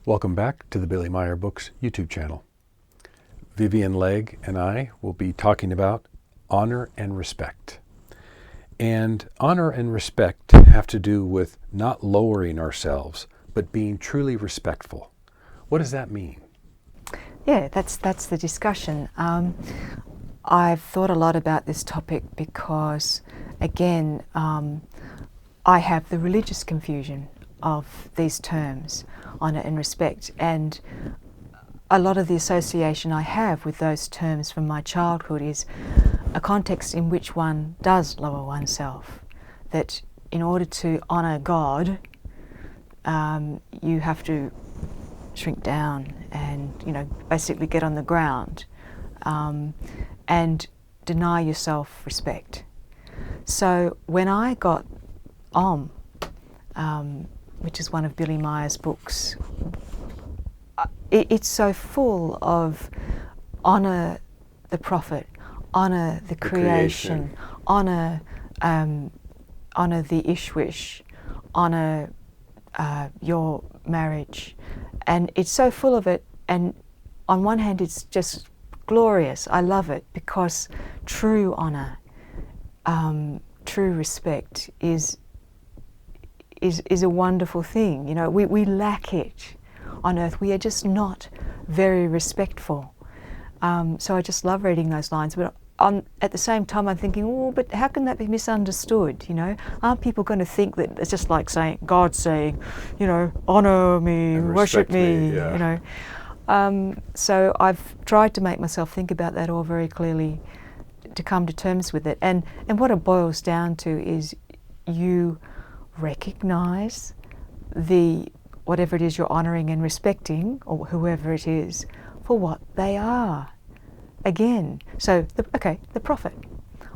Welcome back to the Billy Meier Books YouTube channel. Vivienne Legg and I will be talking about honor and respect. And honor and respect have to do with not lowering ourselves, but being truly respectful. What does that mean? Yeah, that's the discussion. I've thought a lot about this topic because, again, I have the religious confusion of these terms, honour and respect, and a lot of the association I have with those terms from my childhood is a context in which one does lower oneself, that in order to honour God, you have to shrink down and, basically get on the ground and deny yourself respect. So when I got which is one of Billy Meier's books, it's so full of honour the prophet, honour the creation, honour the ishwish, honour your marriage, and it's so full of it. And on one hand, it's just glorious. I love it because true honour, true respect is a wonderful thing. We lack it on earth. We are just not very respectful. So I just love reading those lines. But at the same time, I'm thinking, but how can that be misunderstood? Aren't people going to think that it's just like God saying, honour me, worship me, yeah. So I've tried to make myself think about that all very clearly, to come to terms with it. And what it boils down to is you recognise whatever it is you're honouring and respecting, or whoever it is, for what they are. Again, so the prophet.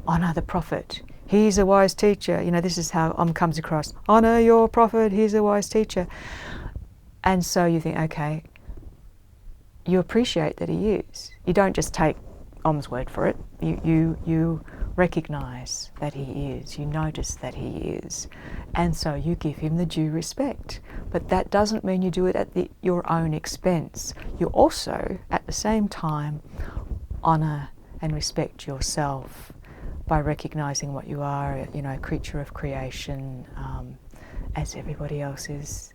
Honour the prophet. He's a wise teacher. This is how comes across. Honour your prophet. He's a wise teacher. And so you think, okay, you appreciate that he is. You don't just take Om's word for it. You recognise that he is. You notice that he is. And so you give him the due respect. But that doesn't mean you do it at your own expense. You also, at the same time, honour and respect yourself by recognising what you are, a creature of creation, as everybody else is.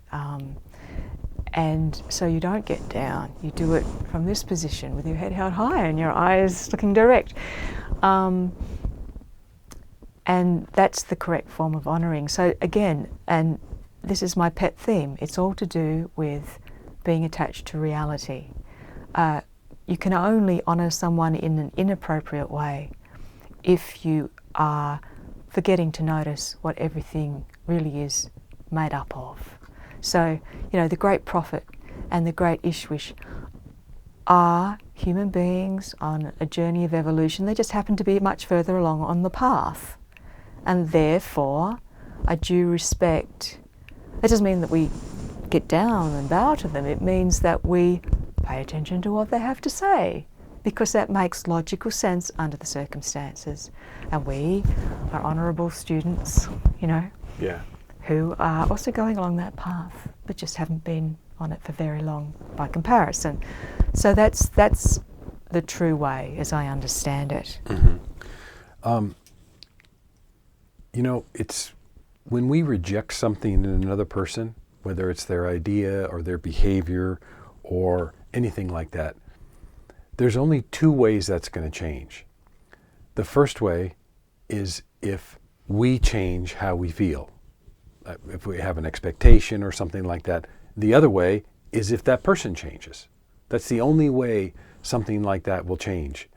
And so you don't get down. You do it from this position with your head held high and your eyes looking direct. And that's the correct form of honouring. So again, and this is my pet theme, it's all to do with being attached to reality. You can only honour someone in an inappropriate way if you are forgetting to notice what everything really is made up of. So, the great prophet and the great ishwish are human beings on a journey of evolution. They just happen to be much further along on the path. And therefore, a due respect. That doesn't mean that we get down and bow to them. It means that we pay attention to what they have to say, because that makes logical sense under the circumstances. And we are honourable students, who are also going along that path, but just haven't been on it for very long by comparison. So that's the true way, as I understand it. Mm-hmm. It's when we reject something in another person, whether it's their idea or their behavior or anything like that, there's only two ways that's going to change. The first way is if we change how we feel. If we have an expectation or something like that. The other way is if that person changes. That's the only way something like that will change.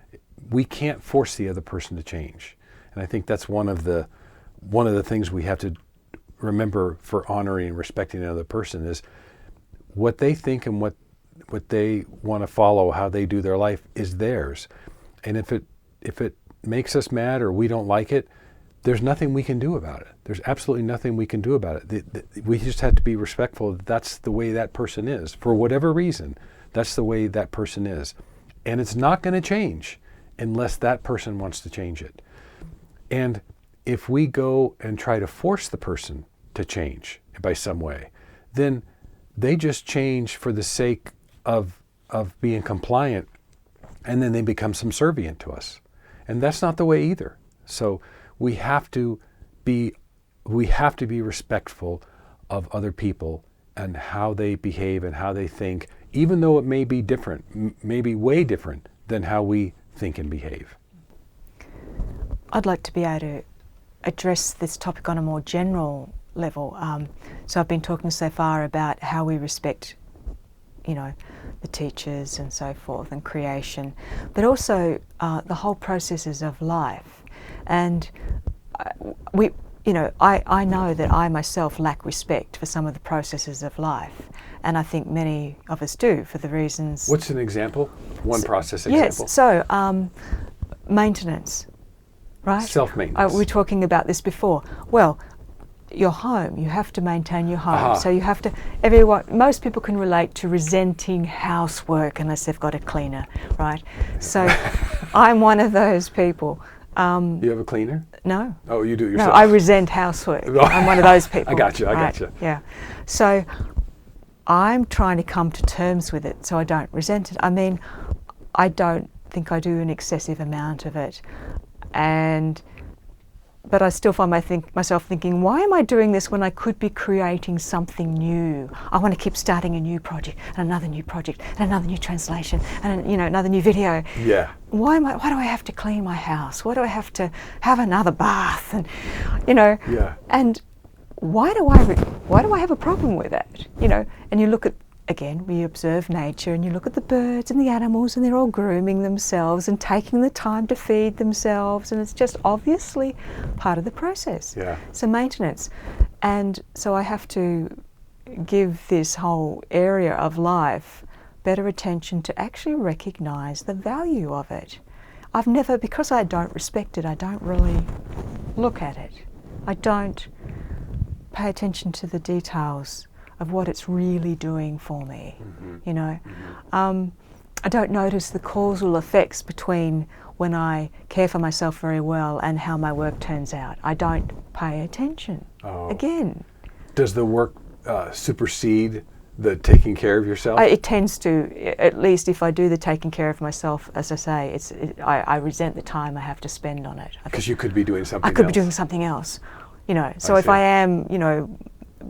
We can't force the other person to change. And I think that's one of the things we have to remember for honoring and respecting another person is what they think and what they want to follow, how they do their life is theirs. And if it makes us mad or we don't like it, there's nothing we can do about it. There's absolutely nothing we can do about it. We just have to be respectful. That's the way that person is. For whatever reason, that's the way that person is. And it's not going to change unless that person wants to change it. And if we go and try to force the person to change by some way, then they just change for the sake of being compliant, and then they become subservient to us. And that's not the way either. So we have to be respectful of other people and how they behave and how they think, even though it may be different, maybe way different than how we think and behave. I'd like to be able to address this topic on a more general level. So I've been talking so far about how we respect, the teachers and so forth and creation, but also the whole processes of life. And I know that I myself lack respect for some of the processes of life, and I think many of us do for the reasons. What's an example? One process example? Yes, so maintenance, right? Self-maintenance. We were talking about this before. Well, your home, you have to maintain your home. Aha. So you have to, most people can relate to resenting housework unless they've got a cleaner, right? So I'm one of those people. You have a cleaner? No. Oh, you do it yourself? No, I resent housework. I'm one of those people. I got you. Yeah. So I'm trying to come to terms with it so I don't resent it. I mean, I don't think I do an excessive amount of it. But I still find myself thinking, why am I doing this when I could be creating something new? I want to keep starting a new project and another new project and another new translation and another new video. Yeah. Why do I have to clean my house? Why do I have to have another bath? And Yeah. And why do I have a problem with it? And you look at, again, we observe nature and you look at the birds and the animals and they're all grooming themselves and taking the time to feed themselves, and it's just obviously part of the process. Yeah. So maintenance. And so I have to give this whole area of life better attention to actually recognize the value of it. Because I don't respect it, I don't really look at it. I don't pay attention to the details of what it's really doing for me. Mm-hmm. I don't notice the causal effects between when I care for myself very well and how my work turns out. I don't pay attention. Oh. Again. Does the work supersede the taking care of yourself? It tends to, at least if I do the taking care of myself, as I say, I resent the time I have to spend on it. Because you could be doing something else. I could be doing something else. So if I am,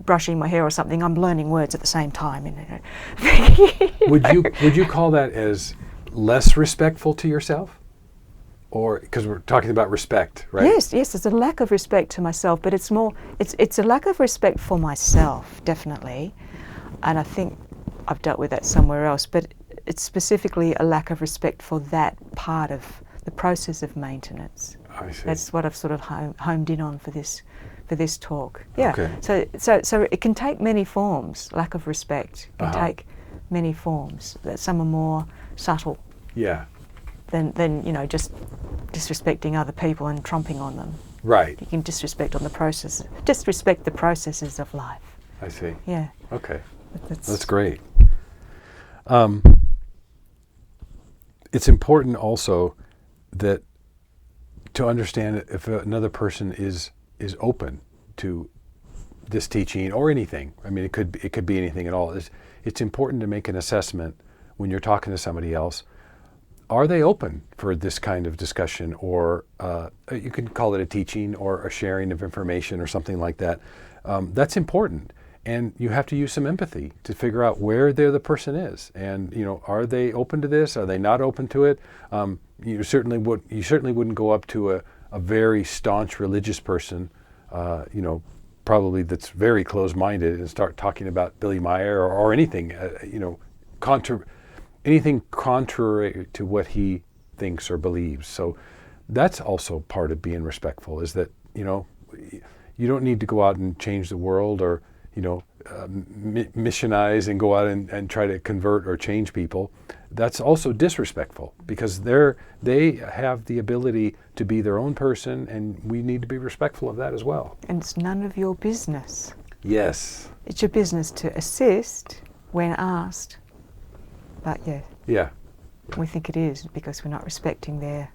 brushing my hair or something, I'm learning words at the same time. Would you call that as less respectful to yourself? Or because we're talking about respect, right? Yes, it's a lack of respect to myself, but it's a lack of respect for myself, definitely. And I think I've dealt with that somewhere else, but it's specifically a lack of respect for that part of the process of maintenance. I see. That's what I've sort of homed in on for this talk. Yeah. Okay. So it can take many forms. Lack of respect can take many forms. Some are more subtle. Yeah. Than just disrespecting other people and tromping on them. Right. You can disrespect the processes of life. I see. Yeah. Okay. That's great. It's important also that to understand if another person is open to this teaching or anything. I mean, it could be anything at all. It's important to make an assessment when you're talking to somebody else. Are they open for this kind of discussion, or you can call it a teaching or a sharing of information or something like that? That's important, and you have to use some empathy to figure out where the person is, and are they open to this? Are they not open to it? You certainly wouldn't go up to a very staunch religious person, probably that's very closed-minded, and start talking about Billy Meier or anything, anything contrary to what he thinks or believes. So that's also part of being respectful, is that, you don't need to go out and change the world or, missionize and go out and try to convert or change people. That's also disrespectful, because they have the ability to be their own person, and we need to be respectful of that as well. And it's none of your business. Yes. It's your business to assist when asked. But yeah, we think it is because we're not respecting their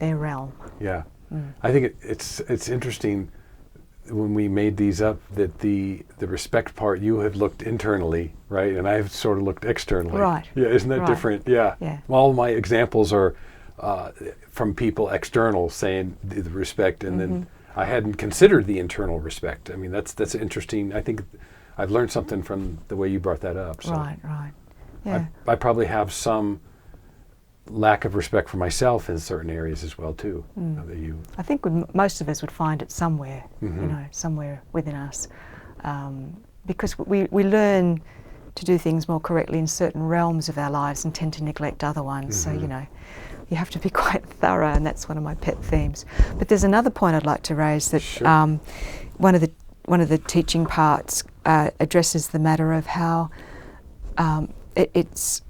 realm. Yeah. I think it's interesting when we made these up, that the respect part, you had looked internally, right? And I've sort of looked externally. Right. Yeah, isn't that Right. different? Yeah. Yeah. All my examples are from people external saying the respect, and then I hadn't considered the internal respect. I mean, that's interesting. I think I've learned something from the way you brought that up. So Right. Yeah. I probably have some lack of respect for myself in certain areas as well too. That you, I think most of us would find it somewhere, somewhere within us, because we learn to do things more correctly in certain realms of our lives and tend to neglect other ones. So you have to be quite thorough, and that's one of my pet themes. But there's another point I'd like to raise, that Sure. one of the teaching parts addresses the matter of how it's.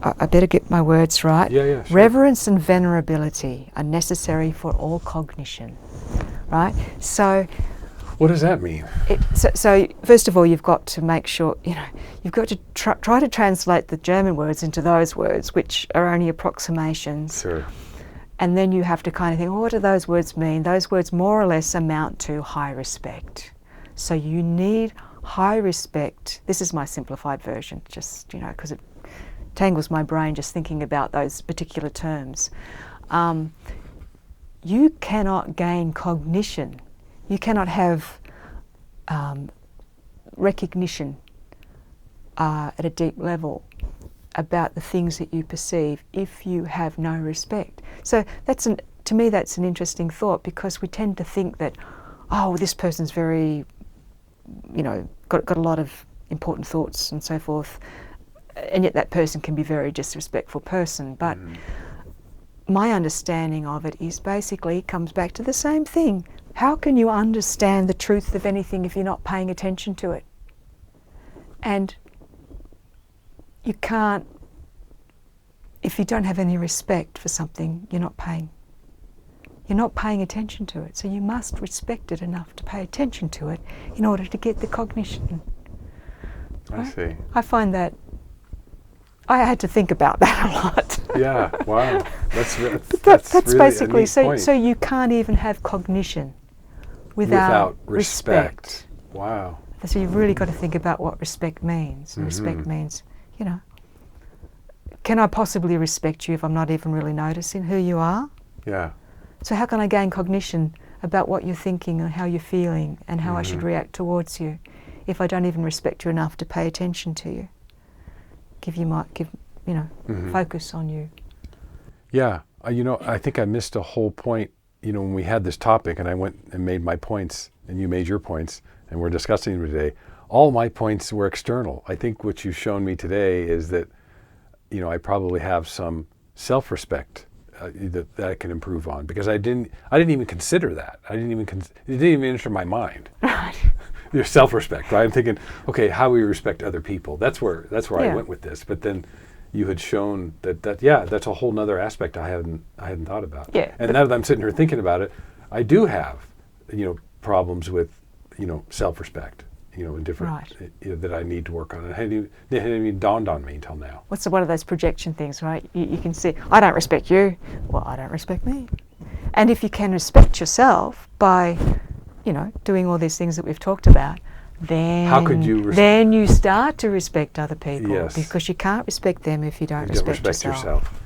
I better get my words right. Yeah, sure. Reverence and venerability are necessary for all cognition, right? So, what does that mean? so first of all, you've got to make sure, you've got to try to translate the German words into those words, which are only approximations. Sure. And then you have to kind of think, what do those words mean? Those words more or less amount to high respect. So you need high respect. This is my simplified version, just, because it tangles my brain just thinking about those particular terms. You cannot gain cognition. You cannot have recognition at a deep level about the things that you perceive if you have no respect. So to me that's an interesting thought, because we tend to think that, oh, this person's very, got a lot of important thoughts and so forth, and yet that person can be a very disrespectful person. But my understanding of it is basically, it comes back to the same thing. How can you understand the truth of anything if you're not paying attention to it? And you can't, if you don't have any respect for something, you're not paying attention to it. So you must respect it enough to pay attention to it in order to get the cognition. Right? I see. I find that I had to think about that a lot. Yeah, wow. That's really basically so you can't even have cognition without respect. Wow. So you've really got to think about what respect means. And respect means, can I possibly respect you if I'm not even really noticing who you are? Yeah. So how can I gain cognition about what you're thinking and how you're feeling and how I should react towards you if I don't even respect you enough to pay attention to you? Focus on you. Yeah. I think I missed a whole point, when we had this topic and I went and made my points and you made your points and we're discussing them today. All my points were external. I think what you've shown me today is that, I probably have some self-respect that I can improve on, because I didn't even consider that. It didn't even enter my mind. Right. Your self-respect, right? I'm thinking, okay, how we respect other people. That's where I went with this. But then you had shown that's a whole nother aspect I hadn't thought about. Yeah. And now that I'm sitting here thinking about it, I do have, problems with, self-respect, in different, that I need to work on. It hadn't even dawned on me until now. What's one of those projection things, right? You can see, I don't respect you. Well, I don't respect me. And if you can respect yourself by, doing all these things that we've talked about, then how could you then you start to respect other people. Yes. Because you can't respect them if you don't respect yourself.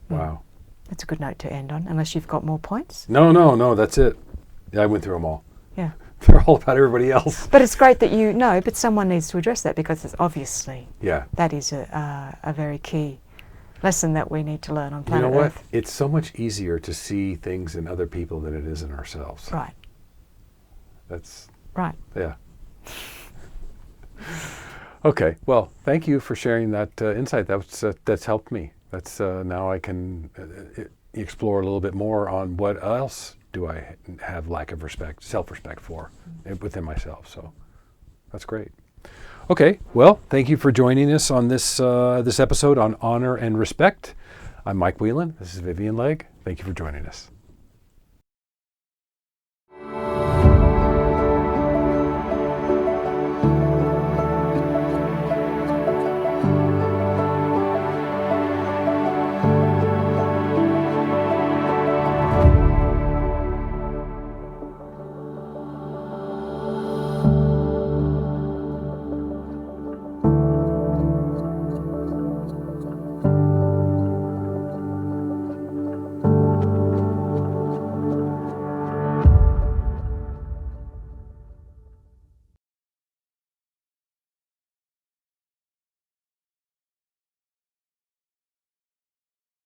Wow. That's a good note to end on, unless you've got more points. No, that's it. Yeah, I went through them all. Yeah. They're all about everybody else. But it's great that you know, but someone needs to address that, because it's obviously that is a very key lesson that we need to learn on planet Earth. It's so much easier to see things in other people than it is in ourselves. Right. That's right. Yeah. Okay. Well, thank you for sharing that insight. That's helped me. That's now I can explore a little bit more on what else do I have lack of respect, self-respect for within myself. So that's great. Okay. Well, thank you for joining us on this episode on honor and respect. I'm Mike Whelan. This is Vivienne Legg. Thank you for joining us.